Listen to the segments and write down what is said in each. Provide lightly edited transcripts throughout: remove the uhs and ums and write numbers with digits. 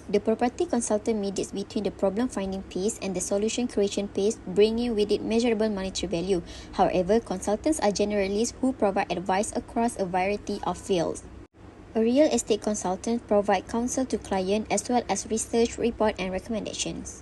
The property consultant mediates between the problem-finding phase and the solution creation phase, bringing with it measurable monetary value. However, consultants are generalists who provide advice across a variety of fields. A real estate consultant provides counsel to clients as well as research, report, and recommendations.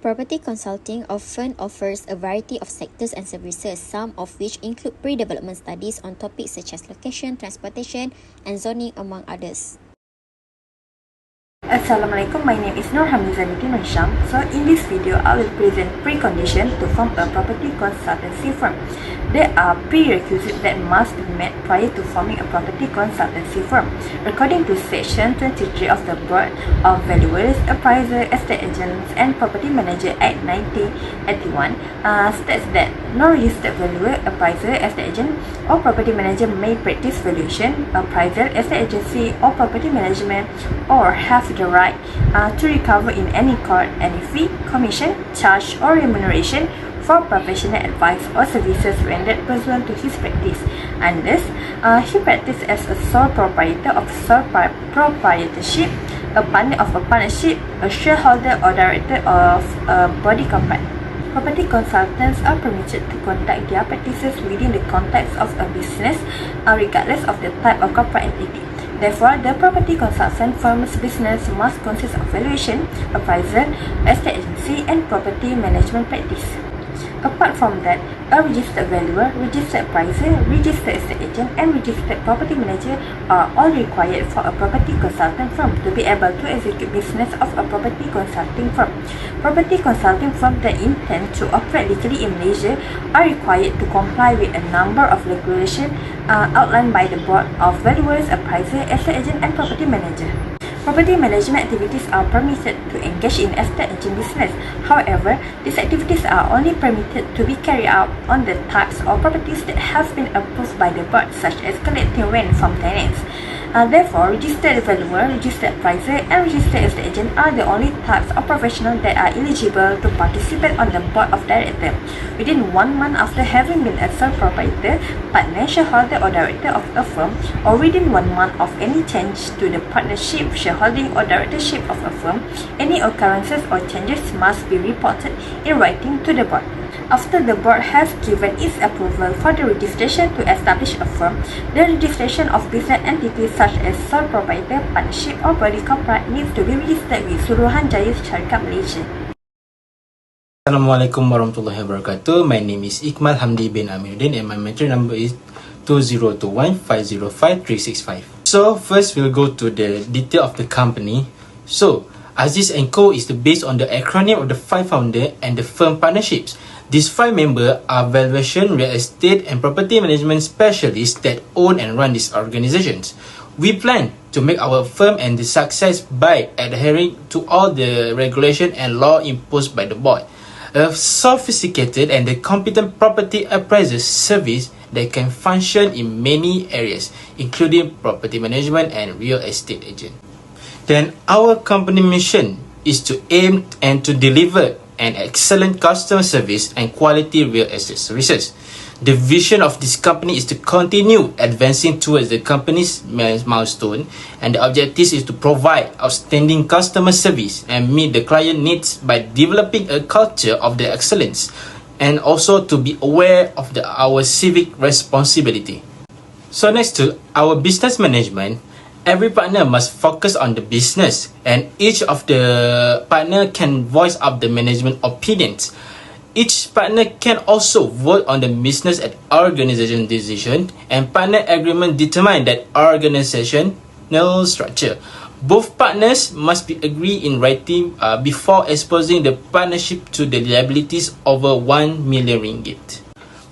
Property consulting often offers a variety of sectors and services, some of which include pre-development studies on topics such as location, transportation, and zoning, among others. Assalamualaikum, my name is NOOR HISSAM. So in this video, I will present preconditions to form a property consultancy firm. There are prerequisites that must be met prior to forming a property consultancy firm. According to Section 23 of the Board of Valuers, Appraiser, Estate Agents and Property Manager Act 1981 states that no registered valuer, appraiser, estate agent or property manager may practice valuation, appraisal, estate agency or property management or have the right to recover in any court any fee, commission, charge or remuneration for professional advice or services rendered pursuant to his practice, unless he practices as a sole proprietor of sole proprietorship, a partner of a partnership, a shareholder or director of a body corporate. Property consultants are permitted to conduct their practices within the context of a business, regardless of the type of corporate entity. Therefore, the property consultant firm's business must consist of valuation, appraisal, estate agency, and property management practice. Apart from that, a registered valuer, registered appraiser, registered estate agent, and registered property manager are all required for a property consultant firm to be able to execute business of a property consulting firm. Property consulting firms that intend to operate legally in Malaysia are required to comply with a number of regulations outlined by the Board of Valuers, Appraiser, Estate Agent, and Property Manager. Property management activities are permitted to engage in estate agent business. However, these activities are only permitted to be carried out on the types of properties that have been approved by the board, such as collecting rent from tenants. Therefore, registered valuer, registered appraiser, and registered estate agent are the only types of professionals that are eligible to participate on the board of directors. Within 1 month after having been a sole proprietor, partner, shareholder, or director of a firm, or within 1 month of any change to the partnership, shareholding, or directorship of a firm, any occurrences or changes must be reported in writing to the board. After the board has given its approval for the registration to establish a firm, the registration of business entities such as sole proprietor, partnership, or body corporate needs to be registered with Suruhanjaya Syarikat Malaysia. Assalamualaikum warahmatullahi wabarakatuh. My name is IKMAL HAMDI bin AMINUDDIN and my mentor number is 2021505365. So first we'll go to the detail of the company. So Aziz & Co is based on the acronym of the 5 founder and the firm partnerships. These 5 members are valuation, real estate and property management specialists that own and run these organizations. We plan to make our firm and the success by adhering to all the regulation and law imposed by the board. A sophisticated and the competent property appraiser service that can function in many areas, including property management and real estate agent. Then our company mission is to aim and to deliver an excellent customer service and quality real estate services. The vision of this company is to continue advancing towards the company's milestone, and the objective is to provide outstanding customer service and meet the client needs by developing a culture of the excellence, and also to be aware of our civic responsibility. So next to our business management, every partner must focus on the business, and each of the partner can voice up the management opinions. Each partner can also vote on the business and organization decision, and partner agreement determine that organizational structure. Both partners must be agreed in writing before exposing the partnership to the liabilities over 1 million ringgit.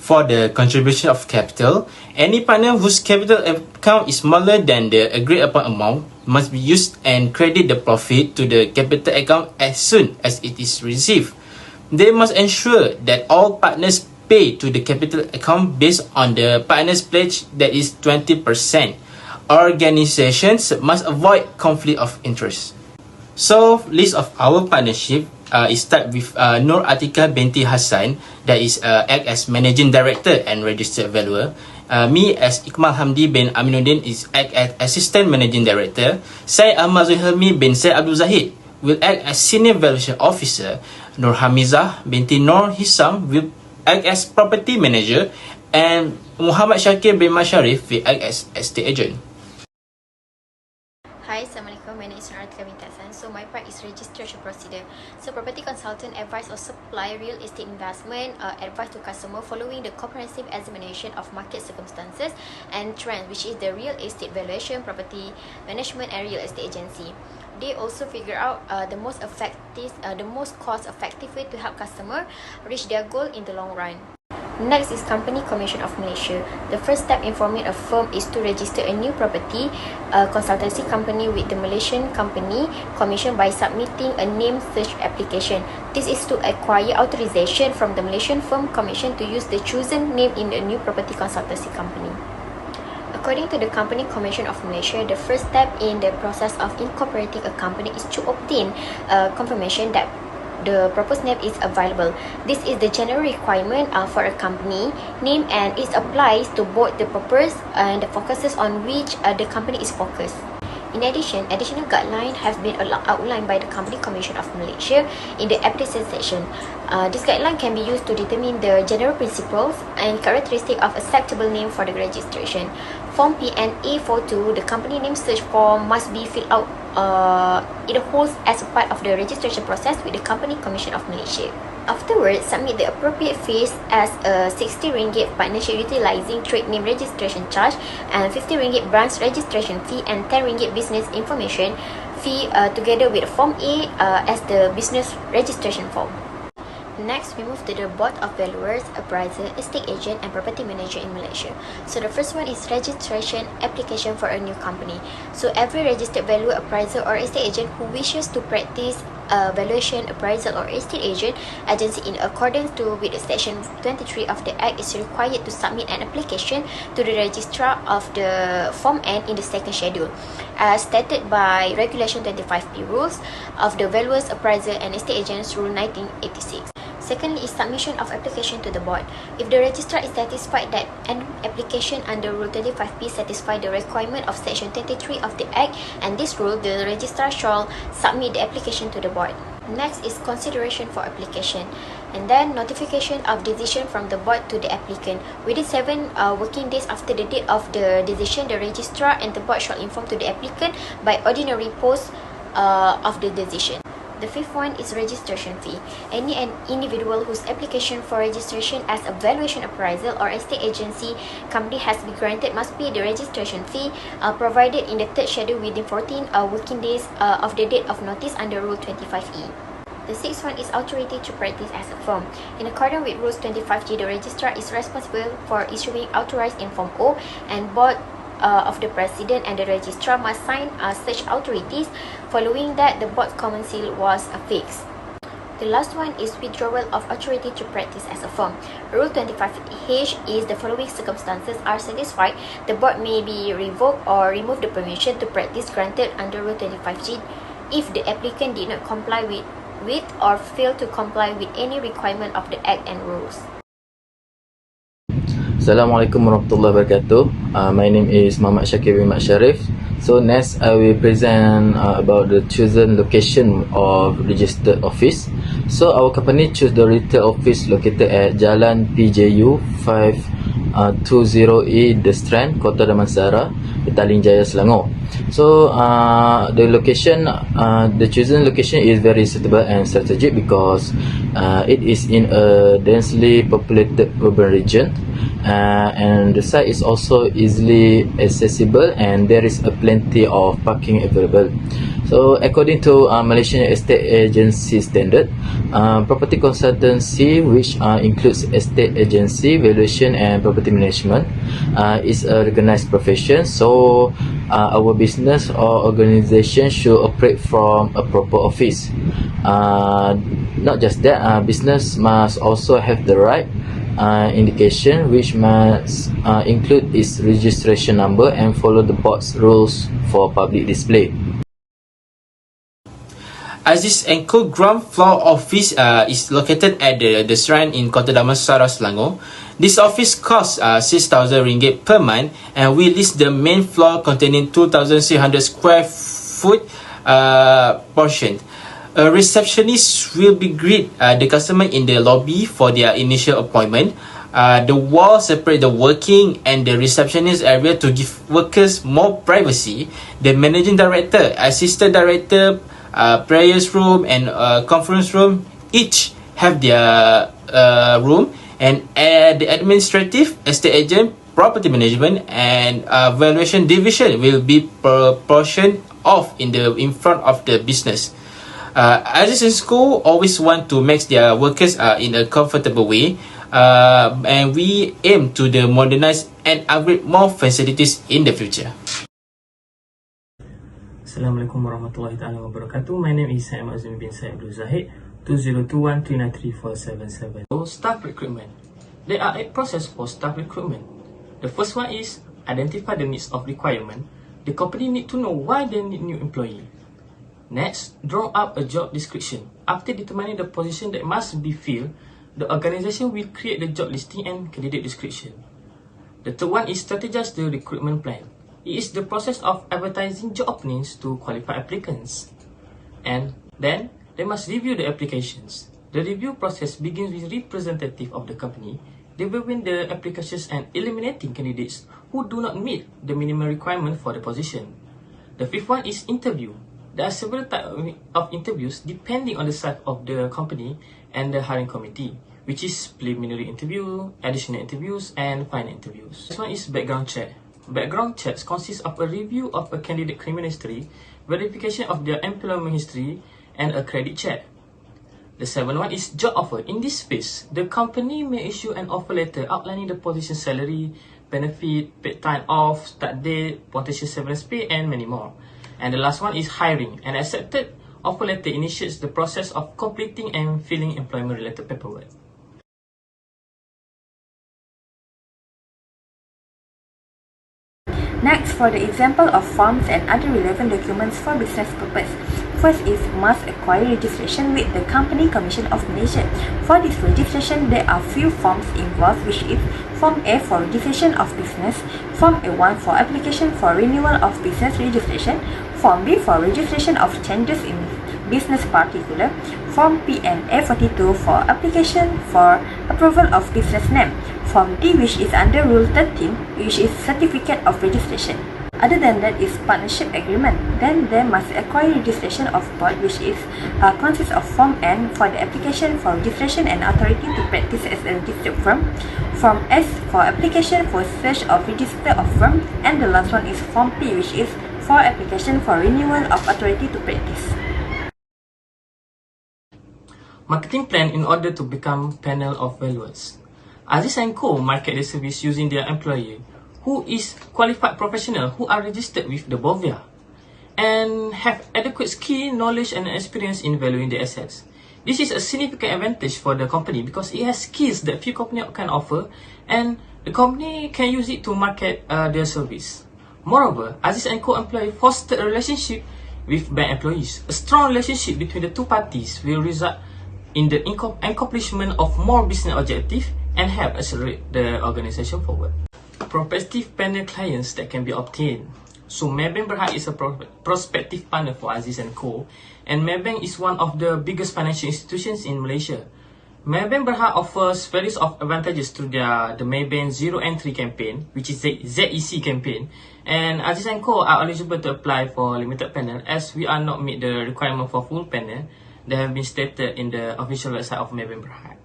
For the contribution of capital, any partner whose capital account is smaller than the agreed upon amount must be used and credit the profit to the capital account as soon as it is received. They must ensure that all partners pay to the capital account based on the partner's pledge, that is 20%. Organizations must avoid conflict of interest. So, list of our partnership is start with NOOR ATIQAH binti HASSAN, that is act as managing director and registered valuer. Me as IKMAL HAMDI bin AMINUDDIN is act as Assistant Managing Director. Saya Ahmad ZULHILMI bin Syed Abdul Zahid will act as Senior Valuation Officer. Noor HAMIZAH binti Noor HISSAM will act as Property Manager, and Muhammad SYAKIR bin SHARIF will act as Estate Agent. Hi, Assalamualaikum. My name is ATIQAH binti HASSAN. So my part is registration procedure. So property consultant advise or supply real estate investment advice to customer following the comprehensive examination of market circumstances and trends, which is the real estate valuation, property management, and real estate agency. They also figure out the most cost effective way to help customer reach their goal in the long run. Next is Company Commission of Malaysia. The first step in forming a firm is to register a new property consultancy company with the Malaysian Company Commission by submitting a name search application. This is to acquire authorization from the Malaysian Firm Commission to use the chosen name in the new property consultancy company. According to the Company Commission of Malaysia, the first step in the process of incorporating a company is to obtain confirmation that the proposed name is available. This is the general requirement for a company name, and it applies to both the purpose and the focuses on which the company is focused. In addition, additional guidelines have been outlined by the Company Commission of Malaysia in the application section. This guideline can be used to determine the general principles and characteristics of acceptable name for the registration. Form PNA 42, the company name search form, must be filled out in whole as a part of the registration process with the Company Commission of Malaysia. Afterwards, submit the appropriate fees as a RM60 partnership utilizing trade name registration charge and RM50 branch registration fee and RM10 business information fee together with Form A as the business registration form. Next, we move to the Board of Valuers, Appraiser, Estate Agent and Property Manager in Malaysia. So the first one is registration application for a new company. So every registered valuer, appraiser or estate agent who wishes to practice valuation, appraisal or estate agent agency in accordance with Section 23 of the Act is required to submit an application to the registrar of the Form N in the second schedule, as stated by Regulation 25P Rules of the Valuers, Appraiser and Estate Agents Rule 1986. Secondly is submission of application to the board. If the registrar is satisfied that an application under Rule 25P satisfies the requirement of Section 23 of the Act and this rule, the registrar shall submit the application to the board. Next is consideration for application, and then notification of decision from the board to the applicant. Within 7 working days after the date of the decision, the registrar and the board shall inform to the applicant by ordinary post of the decision. The fifth one is registration fee. Any individual whose application for registration as a valuation appraisal or estate agency company has been granted must pay the registration fee provided in the third schedule within 14 working days of the date of notice under Rule 25E. The sixth one is authority to practice as a firm. In accordance with Rules 25G, the registrar is responsible for issuing authorized in Form O, and board of the president and the registrar must sign such authorities. Following that, the board's common seal was affixed. The last one is withdrawal of authority to practice as a firm. Rule 25H is the following circumstances are satisfied, the board may be revoked or remove the permission to practice granted under Rule 25G if the applicant did not comply with or fail to comply with any requirement of the Act and rules. Assalamualaikum warahmatullahi wabarakatuh. My name is Muhammad Syakir bin Sharif. So next I will present about the chosen location of registered office. So our company choose the retail office located at Jalan PJU 520E The Strand, Kota Damansara, Petaling Jaya, Selangor. So the location, the chosen location is very suitable and strategic because it is in a densely populated urban region. And the site is also easily accessible and there is a plenty of parking available. So according to Malaysian Estate Agency Standard, property consultancy, which includes estate agency, valuation and property management, is a recognized profession. So our business or organization should operate from a proper office. Not just that, business must also have the right indication, which must include its registration number and follow the board's rules for public display. Aziz & Co ground floor office is located at the Shrine in Kota Damansara, Selangor. This office costs 6,000 ringgit per month, and we lease the main floor containing 2,600 square foot portion. A receptionist will be greet the customer in the lobby for their initial appointment. The wall separate the working and the receptionist area to give workers more privacy. The managing director, assistant director, prayers room and conference room each have their room, and the administrative, estate agent, property management and valuation division will be portioned off in front of the business. Aziz & Co always want to make their workers in a comfortable way, and we aim to modernize and upgrade more facilities in the future. Assalamualaikum warahmatullahi taala wabarakatuh. My name is AHMAD bin ZAHID 2021293477. So, staff recruitment. There are 8 processes for staff recruitment. The first one is identify the needs of requirement. The company need to know why they need new employee. Next, draw up a job description. After determining the position that must be filled, the organization will create the job listing and candidate description. The third one is strategize the recruitment plan. It is the process of advertising job openings to qualified applicants. And then, they must review the applications. The review process begins with representative of the company, reviewing the applications and eliminating candidates who do not meet the minimum requirement for the position. The fifth one is interview. There are several types of interviews depending on the size of the company and the hiring committee, which is preliminary interview, additional interviews, and final interviews. This one is background check. Background checks consist of a review of a candidate criminal history, verification of their employment history, and a credit check. The seventh one is job offer. In this phase, the company may issue an offer letter outlining the position salary, benefit, paid time off, start date, potential severance pay, and many more. And the last one is hiring. An accepted offer letter initiates the process of completing and filling employment-related paperwork. Next, for the example of forms and other relevant documents for business purpose. First is must acquire registration with the Company Commission of Malaysia. For this registration, there are few forms involved, which is Form A for registration of business, Form A1 for application for renewal of business registration, Form B for registration of changes in business particular, Form P and A42 for application for approval of business name, Form D which is under Rule 13, which is certificate of registration. Other than that is partnership agreement. Then they must acquire registration of board, which is consists of Form N for the application for registration and authority to practice as a registered firm, Form S for application for search of register of firm, and the last one is Form P, which is for application for renewal of authority to practice. Marketing plan in order to become panel of valuers. Aziz & Co market the service using their employee who is qualified professional who are registered with the BOVIA and have adequate skill, knowledge and experience in valuing the assets. This is a significant advantage for the company because it has skills that few companies can offer, and the company can use it to market their service. Moreover, Aziz & Co employee foster a relationship with bank employees. A strong relationship between the two parties will result in the accomplishment of more business objectives and help accelerate the organization forward. Prospective panel clients that can be obtained. So Maybank Berhad is a prospective partner for Aziz & Co, and Maybank is one of the biggest financial institutions in Malaysia. Maybank Berhad offers various of advantages through the Maybank Zero Entry campaign, which is the ZEC campaign, and Aziz & Co are eligible to apply for limited panel as we are not meet the requirement for full panel that have been stated in the official website of Maybank Berhad.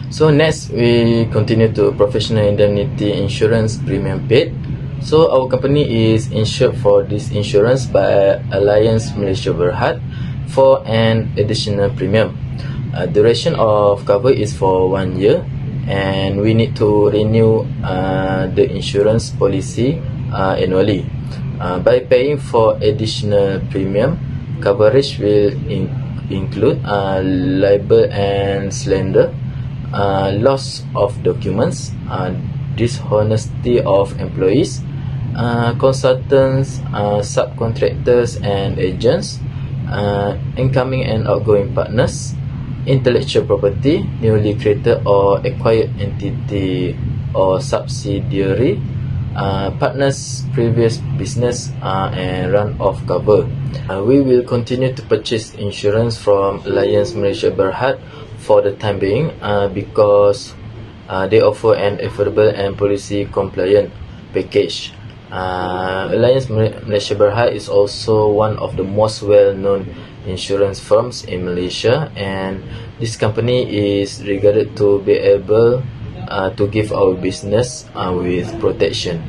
So next, we continue to professional indemnity insurance premium paid. So our company is insured for this insurance by Alliance Malaysia Berhad for an additional premium. Duration of cover is for 1 year, and we need to renew the insurance policy annually. By paying for additional premium, coverage will include libel and slander, loss of documents, dishonesty of employees, consultants, subcontractors and agents, incoming and outgoing partners, intellectual property, newly created or acquired entity or subsidiary, partners' previous business, and run-off cover. We will continue to purchase insurance from Alliance Malaysia Berhad for the time being because they offer an affordable and policy compliant package. Alliance Malaysia Berhad is also one of the most well-known insurance firms in Malaysia, and this company is regarded to be able to give our business with protection.